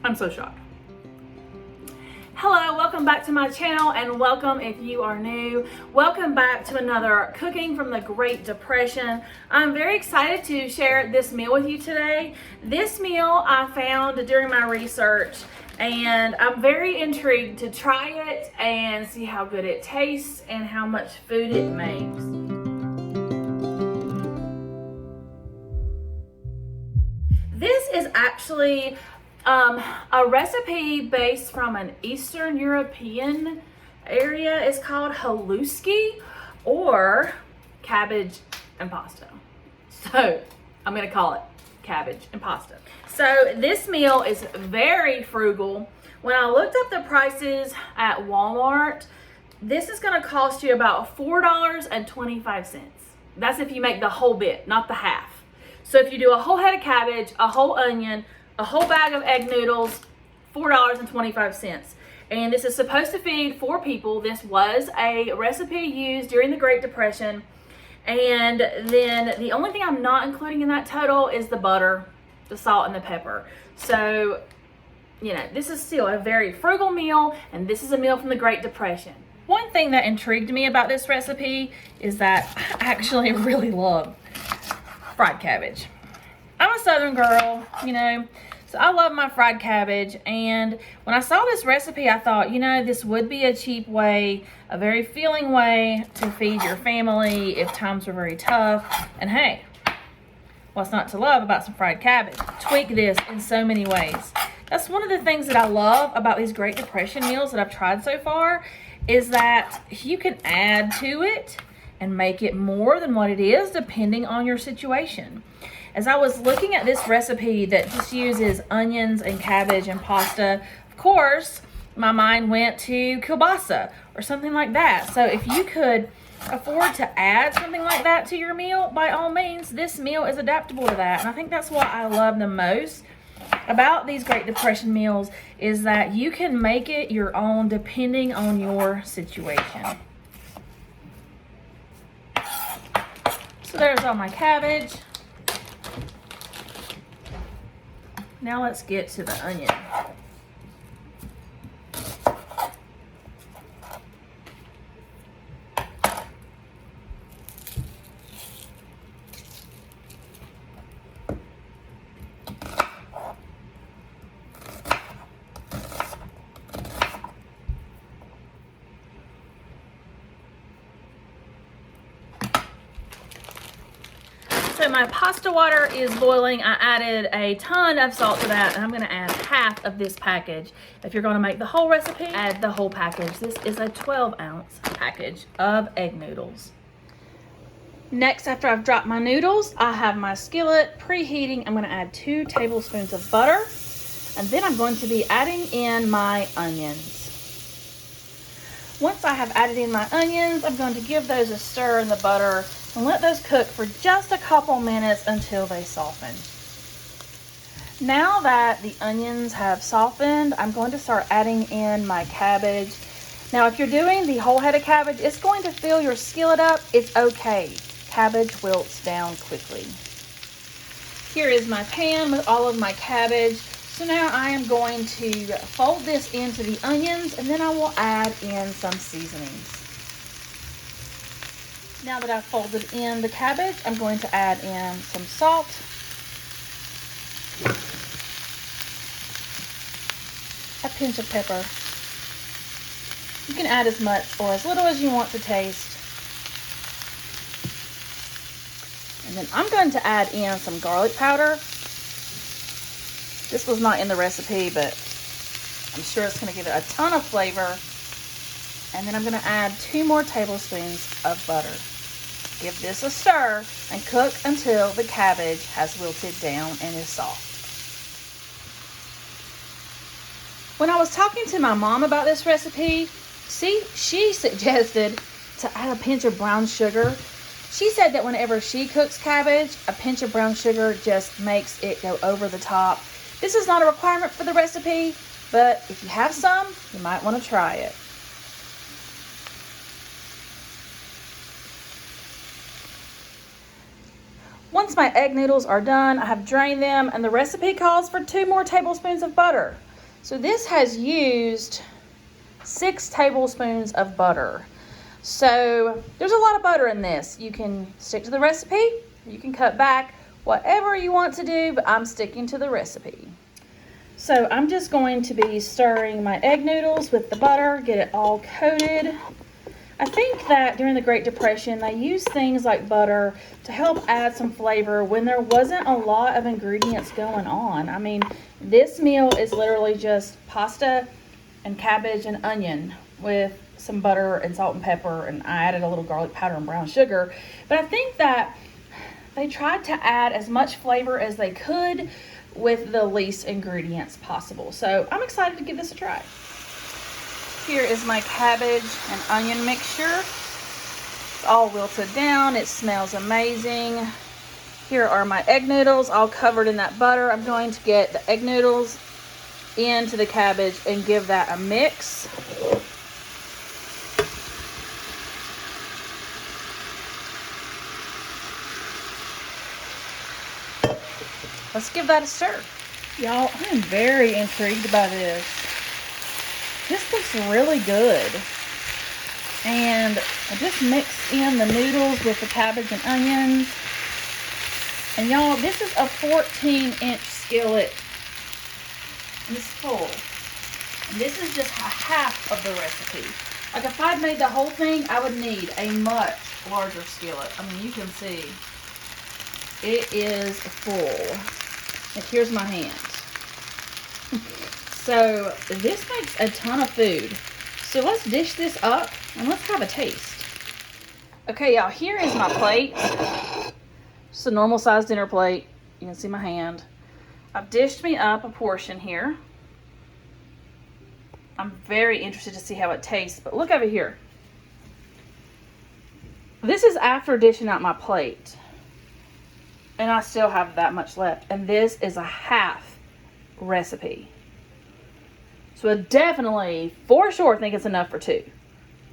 I'm so shocked. Hello, welcome back to my channel, and welcome if you are new. Welcome back to another Cooking from the Great Depression. I'm very excited to share this meal with you today. This meal I found during my research, and I'm very intrigued to try it and see how good it tastes and how much food it makes. This is actually a recipe based from an Eastern European area. It's called haluski or cabbage and pasta. So I'm gonna call it cabbage and pasta. So this meal is very frugal. When I looked up the prices at Walmart, this is gonna cost you about $4.25. That's if you make the whole bit, not the half. So if you do a whole head of cabbage, a whole onion, a whole bag of egg noodles, $4.25. And this is supposed to feed 4 people. This was a recipe used during the Great Depression. And then the only thing I'm not including in that total is the butter, the salt, and the pepper. So, you know, this is still a very frugal meal, and this is a meal from the Great Depression. One thing that intrigued me about this recipe is that I actually really love fried cabbage. I'm a Southern girl, you know, so I love my fried cabbage. And when I saw this recipe, I thought, you know, this would be a cheap way, a very filling way to feed your family if times were very tough. And hey, what's not to love about some fried cabbage? Tweak this in so many ways. That's one of the things that I love about these Great Depression meals that I've tried so far, is that you can add to it and make it more than what it is depending on your situation. As I was looking at this recipe that just uses onions and cabbage and pasta, of course, my mind went to kielbasa or something like that. So if you could afford to add something like that to your meal, by all means, this meal is adaptable to that. And I think that's what I love the most about these Great Depression meals, is that you can make it your own depending on your situation. So there's all my cabbage. Now let's get to the onion. So my pasta water is boiling. I added a ton of salt to that, and I'm gonna add half of this package. If you're gonna make the whole recipe, add the whole package. This is a 12-ounce package of egg noodles. Next, after I've dropped my noodles, I have my skillet preheating. I'm gonna add 2 tablespoons of butter, and then I'm going to be adding in my onions. Once I have added in my onions, I'm going to give those a stir in the butter and let those cook for just a couple minutes until they soften. Now that the onions have softened, I'm going to start adding in my cabbage. Now, if you're doing the whole head of cabbage, it's going to fill your skillet up. It's okay. Cabbage wilts down quickly. Here is my pan with all of my cabbage. So now I am going to fold this into the onions, and then I will add in some seasonings. Now that I've folded in the cabbage, I'm going to add in some salt, a pinch of pepper. You can add as much or as little as you want to taste. And then I'm going to add in some garlic powder. This was not in the recipe, but I'm sure it's going to give it a ton of flavor. And then I'm going to add 2 more tablespoons of butter. Give this a stir and cook until the cabbage has wilted down and is soft. When I was talking to my mom about this recipe, she suggested to add a pinch of brown sugar. She said that whenever she cooks cabbage, a pinch of brown sugar just makes it go over the top. This is not a requirement for the recipe, but if you have some, you might want to try it. Once my egg noodles are done, I have drained them, and the recipe calls for 2 more tablespoons of butter. So this has used 6 tablespoons of butter. So there's a lot of butter in this. You can stick to the recipe, you can cut back, whatever you want to do, but I'm sticking to the recipe. So I'm just going to be stirring my egg noodles with the butter, get it all coated. I think that during the Great Depression, they used things like butter to help add some flavor when there wasn't a lot of ingredients going on. I mean, this meal is literally just pasta and cabbage and onion with some butter and salt and pepper, and I added a little garlic powder and brown sugar. But I think that they tried to add as much flavor as they could with the least ingredients possible. So I'm excited to give this a try. Here is my cabbage and onion mixture. It's all wilted down. It smells amazing. Here are my egg noodles all covered in that butter. I'm going to get the egg noodles into the cabbage and give that a mix. Let's give that a stir. Y'all, I'm very intrigued by this. This looks really good. And I just mixed in the noodles with the cabbage and onions. And y'all, this is a 14-inch skillet. And it's full. And this is just half of the recipe. Like if I'd made the whole thing, I would need a much larger skillet. I mean, you can see it is full. Like here's my hand. So this makes a ton of food. So let's dish this up and let's have a taste. Okay, y'all, here is my plate. Just a normal sized dinner plate. You can see my hand. I've dished me up a portion here. I'm very interested to see how it tastes, but look over here. This is after dishing out my plate. And I still have that much left. And this is a half recipe. So I definitely, for sure, think it's enough for 2.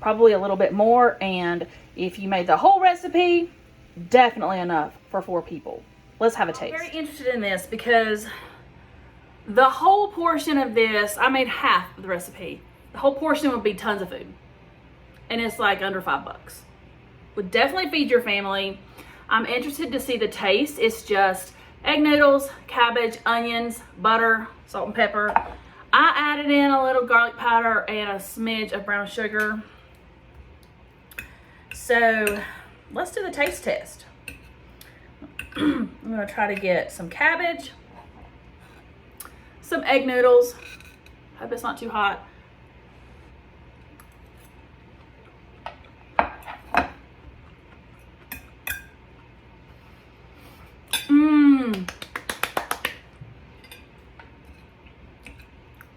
Probably a little bit more. And if you made the whole recipe, definitely enough for 4 people. Let's have a taste. I'm very interested in this because the whole portion of this, I made half of the recipe. The whole portion would be tons of food. And it's like under $5. Would definitely feed your family. I'm interested to see the taste. It's just egg noodles, cabbage, onions, butter, salt and pepper. I added in a little garlic powder and a smidge of brown sugar. So let's do the taste test. I'm gonna try to get some cabbage, some egg noodles. Hope it's not too hot.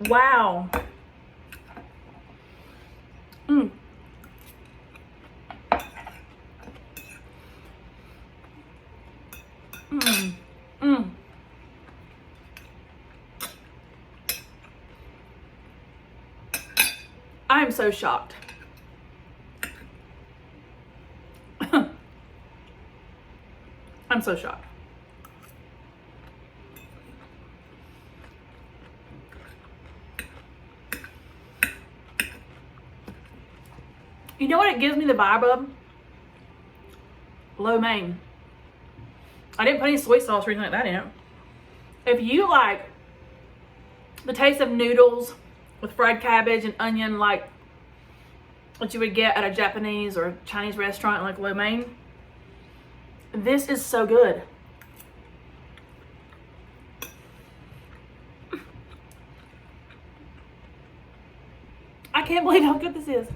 Wow. I am so shocked. I'm so shocked. You know what it gives me the vibe of? Lo mein. I didn't put any soy sauce or anything like that in it. If you like the taste of noodles with fried cabbage and onion, like what you would get at a Japanese or Chinese restaurant like lo mein, this is so good. I can't believe how good this is.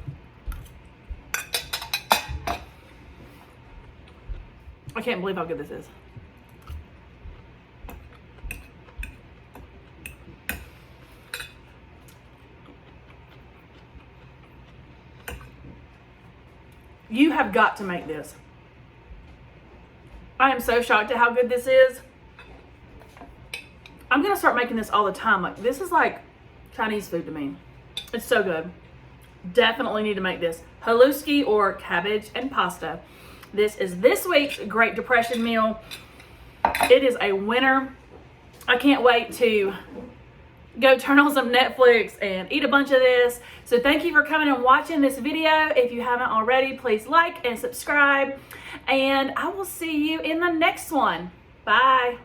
I can't believe how good this is. You have got to make this. I am so shocked at how good this is. I'm gonna start making this all the time. Like, this is like Chinese food to me. It's so good. Definitely need to make this. Haluski or cabbage and pasta. This is this week's Great Depression meal. It is a winner. I can't wait to go turn on some Netflix and eat a bunch of this. So thank you for coming and watching this video. If you haven't already, please like and subscribe. And I will see you in the next one. Bye.